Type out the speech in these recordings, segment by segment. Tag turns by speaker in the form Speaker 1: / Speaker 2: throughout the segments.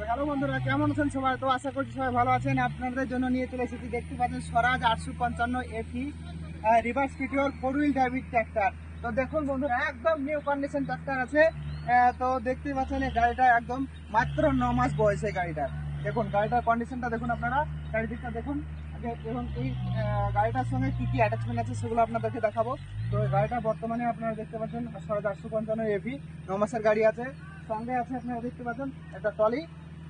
Speaker 1: Hello বন্ধুরা, কেমন আছেন সবাই? তো আশা করছি সবাই ভালো আছেন। আপনাদের জন্য নিয়ে চলে এসেছি, দেখতে পাচ্ছেন স্বরাজ 855 এফি রিভার্স পিটিওর 4 হুইল ড্রাইভ ট্র্যাক্টর। তো দেখুন বন্ধুরা, একদম নিউ কন্ডিশন ট্র্যাক্টর আছে। তো দেখতেই পাচ্ছেন এই গাড়িটা একদম মাত্র 9 মাস বয়স এই গাড়িটার। দেখুন গাড়িটার কন্ডিশনটা দেখুন, আপনারা চারিদিকটা দেখুন। এবং এই গাড়িটার সঙ্গে কি কি অ্যাটাচমেন্ট আছে সেগুলো আপনাদেরকে দেখাবো। তো এই গাড়িটা বর্তমানে আপনারা দেখতে পাচ্ছেন স্বরাজ 855 এফি 9 মাসের গাড়ি আছে। সঙ্গে আছে আপনারা দেখতে পাচ্ছেন একটা ট্রলি,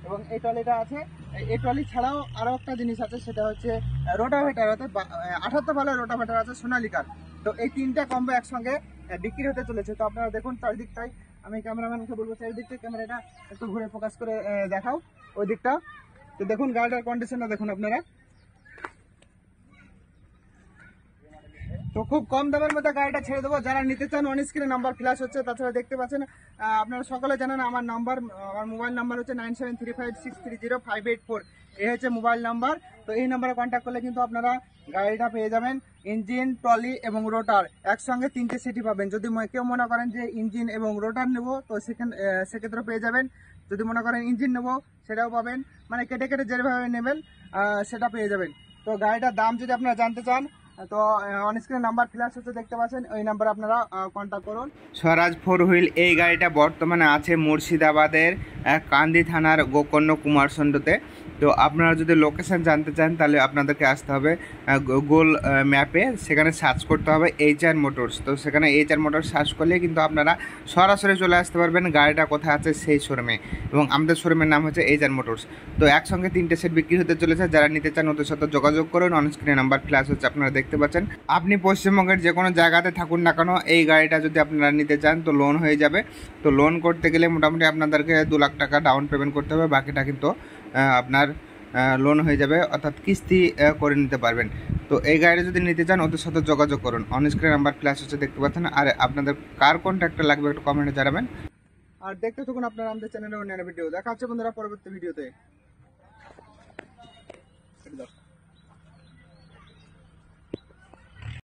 Speaker 1: এবং এই ট্রলিটা আছে। এই ট্রলি ছাড়াও আরও একটা জিনিস আছে, সেটা হচ্ছে রোটাভেটার, অর্থাৎ 78 ভালো রোটাভেটার আছে সোনালিকার। তো এই তিনটা কম্বো একসঙ্গে বিক্রি হতে চলেছে। তো আপনারা দেখুন চারিদিকটাই, আমি ক্যামেরাম্যানকে বলবো চারিদিকটাই ক্যামেরাটা একটু ঘুরে ফোকাস করে দেখাও ওই দিকটা। তো দেখুন গাড়িটার কন্ডিশনটা দেখুন আপনারা। তো খুব কম দামের মধ্যে গাড়িটা ছেড়ে দেবো। যারা নিতে চান অন স্ক্রিনে নাম্বার ফ্ল্যাশ হচ্ছে। তাছাড়া দেখতে পাচ্ছেন আপনারা সকলে জানেন আমার মোবাইল নাম্বার হচ্ছে 9735630584। এই হচ্ছে মোবাইল নাম্বার। তো এই নাম্বারে কন্ট্যাক্ট করলে কিন্তু আপনারা গাড়িটা পেয়ে যাবেন। ইঞ্জিন, ট্রলি এবং রোটার একসঙ্গে 3টে সিটি পাবেন। যদি কেউ মনে করেন যে ইঞ্জিন এবং রোটার নেবো, তো সেক্ষেত্রে পেয়ে যাবেন। যদি মনে করেন ইঞ্জিন নেবো, সেটাও পাবেন। মানে কেটে কেটে যেভাবে নেবেন সেটা পেয়ে যাবেন। তো গাড়িটার দাম যদি আপনারা জানতে চান, তো অন স্ক্রিনে নাম্বার ফ্ল্যাশ হচ্ছে, দেখতে পাচ্ছেন, ওই নাম্বারে আপনারা কন্ট্যাক্ট করুন। স্বরাজ 4 হুইল এই গাড়িটা বর্তমানে আছে মুর্শিদাবাদের কান্দি থানার গোকর্ণ কুমারসন্ডতে। তো আপনারা যদি লোকেশন জানতে চান তাহলে আপনাদেরকে আসতে হবে গুগল ম্যাপে, সেখানে সার্চ করতে হবে HR মোটরস। তো সেখানে HR মোটরস সার্চ করলে কিন্তু আপনারা সরাসরি চলে আসতে পারবেন গাড়িটা কোথায় আছে সেই শোরুমে। এবং আমাদের শোরুমের নাম হচ্ছে HR মোটরস। তো একসঙ্গে 3টে সেট বিক্রি হতে চলেছে। যারা নিতে চান ওদের সাথে যোগাযোগ করুন। অন স্ক্রিনে নাম্বার ফ্ল্যাশ হচ্ছে, আপনারা দেখতে পাচ্ছেন। আপনি পশ্চিমবঙ্গের যে কোনো জায়গাতে থাকুন না কেন, এই গাড়িটা যদি আপনারা নিতে চান তো লোন হয়ে যাবে। তো লোন করতে গেলে মোটামুটি আপনাদেরকে 2 লাখ টাকা ডাউন পেমেন্ট করতে হবে, বাকিটা কিন্তু আপনার লোন হয়ে যাবে, অর্থাৎ কিস্তি করে নিতে পারবেন। তো এই গাড়িটা যদি নিতে চান ওদের সাথে যোগাযোগ করুন। অন স্ক্রিনে নাম্বার ফ্ল্যাশ হচ্ছে, দেখতে পাচ্ছেন। আর আপনাদের কার কন্ট্যাক্টটা লাগবে একটু কমেন্টে জানাবেন। আর দেখতে থাকুন আপনারা আমাদের চ্যানেলে অন্যান্য ভিডিও। দেখা হচ্ছে বন্ধুরা পরবর্তী ভিডিওতে।